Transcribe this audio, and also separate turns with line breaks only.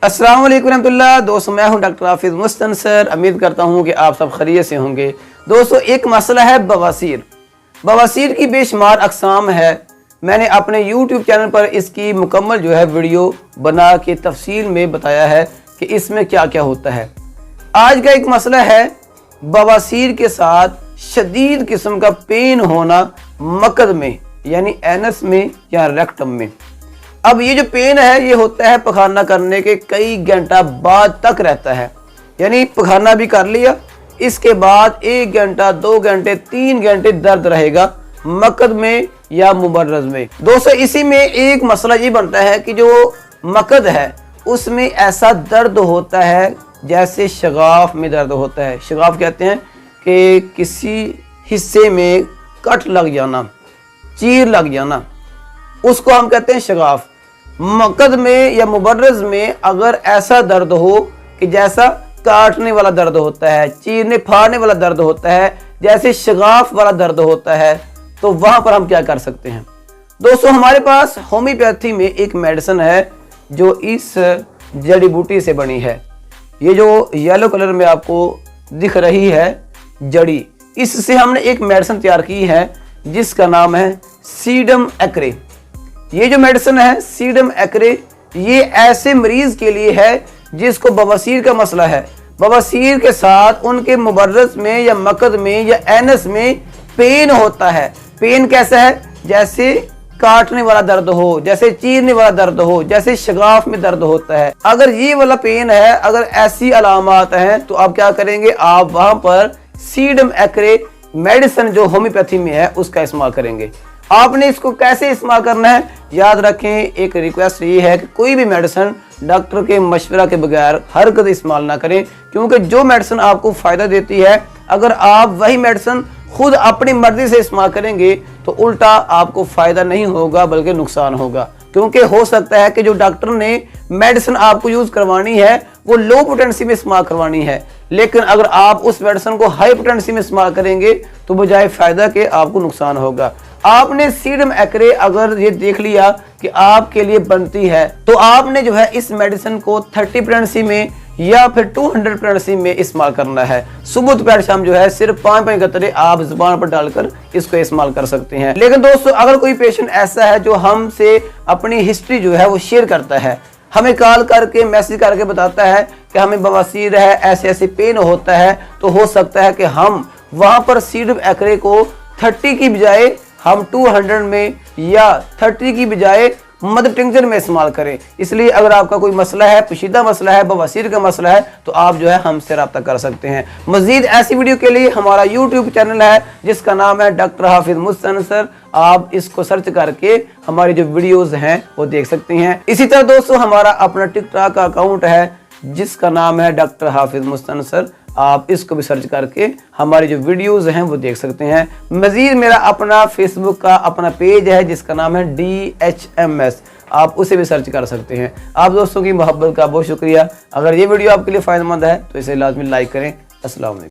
अस्सलाम वालेकुम रहमतुल्लाह। दोस्तों मैं हूं डॉक्टर हाफिज मुस्तनसर। उम्मीद करता हूं कि आप सब खैरियत से होंगे। दोस्तों एक मसला है बवासीर। बवासीर की बेशुमार अक़साम है। मैंने अपने YouTube चैनल पर इसकी मुकम्मल वीडियो बना के तफसील में बताया है कि इसमें क्या क्या होता है। आज का एक मसला है बवासीर के साथ शदीद किस्म का पेन होना मकद में यानी एनस में या रेक्टम में। अब ये जो पेन है ये होता है पखाना करने के कई घंटा बाद तक रहता है, यानी पखाना भी कर लिया, इसके बाद 1 घंटा 2 घंटे 3 घंटे दर्द रहेगा मकद में या मुबर्रज़ में। दोस्तों इसी में एक मसला ये बनता है कि जो मकद है उसमें ऐसा दर्द होता है जैसे शगाफ में दर्द होता है। शगाफ कहते हैं कि किसी हिस्से में कट लग जाना, चीर लग जाना, उसको हम कहते हैं शगाफ। मकद में या मुबर्रज़ में अगर ऐसा दर्द हो कि जैसा काटने वाला दर्द होता है, चीरने फाड़ने वाला दर्द होता है, जैसे शगाफ वाला दर्द होता है, तो वहां पर हम क्या कर सकते हैं। दोस्तों हमारे पास होम्योपैथी में एक मेडिसिन है जो इस जड़ी बूटी से बनी है। ये जो येलो कलर में आपको दिख रही है जड़ी, इससे हमने एक मेडिसिन तैयार की है जिसका नाम है सीडम एक्रे। ये जो मेडिसिन है सीडम एक्रे, ये ऐसे मरीज के लिए है जिसको बवासीर का मसला है। बवासीर के साथ उनके मुबर्रज़ में या मकद में या एनस में पेन होता है। पेन कैसा है? जैसे काटने वाला दर्द हो, जैसे चीरने वाला दर्द हो, जैसे शगाफ में दर्द होता है। अगर ये वाला पेन है, अगर ऐसी अलामात हैं, तो आप क्या करेंगे, आप वहां पर सीडम एक्रे मेडिसिन जो होम्योपैथी में है उसका इस्तेमाल करेंगे। आपने इसको कैसे इस्तेमाल करना है, याद रखें, एक रिक्वेस्ट ये है कि कोई भी मेडिसिन डॉक्टर के मशवरा के बगैर हरकत इस्तेमाल ना करें, क्योंकि जो मेडिसिन आपको फ़ायदा देती है अगर आप वही मेडिसिन खुद अपनी मर्जी से इस्तेमाल करेंगे तो उल्टा आपको फ़ायदा नहीं होगा बल्कि नुकसान होगा। क्योंकि हो सकता है कि जो डॉक्टर ने मेडिसिन आपको यूज़ करवानी है वो लो पोटेंसी में इस्तेमाल करवानी है, लेकिन अगर आप उस मेडिसिन को हाई पोटेंसी में इस्तेमाल करेंगे तो बजाय फ़ायदा के आपको नुकसान होगा। आपने सीडम एक्रे अगर ये देख लिया कि आपके लिए बनती है तो आपने इस मेडिसिन को 30 पोटेंसी में या फिर 200 पोटेंसी में इस्तेमाल करना है। सुबह दोपहर शाम सिर्फ 5-5 कतरे आप जुबान पर डालकर इसको इस्तेमाल कर सकते हैं। लेकिन दोस्तों अगर कोई पेशेंट ऐसा है जो हमसे अपनी हिस्ट्री वो शेयर करता है, हमें कॉल करके मैसेज करके बताता है कि हमें बवासीर है, ऐसे ऐसे पेन होता है, तो हो सकता है कि हम वहां पर सीडम एक्रे को 30 की बजाय हम 200 में या 30 की बजाय मदर टिंचर में इस्तेमाल करें। इसलिए अगर आपका कोई मसला है, पेचीदा मसला है, बवासीर का मसला है, तो आप हमसे रब्ता कर सकते हैं। मजीद ऐसी वीडियो के लिए हमारा YouTube चैनल है जिसका नाम है डॉक्टर हाफिज मुस्तनसर। आप इसको सर्च करके हमारी जो वीडियोस हैं वो देख सकते हैं। इसी तरह दोस्तों हमारा अपना टिकटॉक का अकाउंट है जिसका नाम है डॉक्टर हाफिज मुस्तनसर। आप इसको भी सर्च करके हमारी जो वीडियोस हैं वो देख सकते हैं। मजीद मेरा अपना फेसबुक का अपना पेज है जिसका नाम है DHMS, आप उसे भी सर्च कर सकते हैं। आप दोस्तों की मोहब्बत का बहुत शुक्रिया। अगर ये वीडियो आपके लिए फ़ायदेमंद है तो इसे लाजमी लाइक करें। अस्सलाम वालेकुम।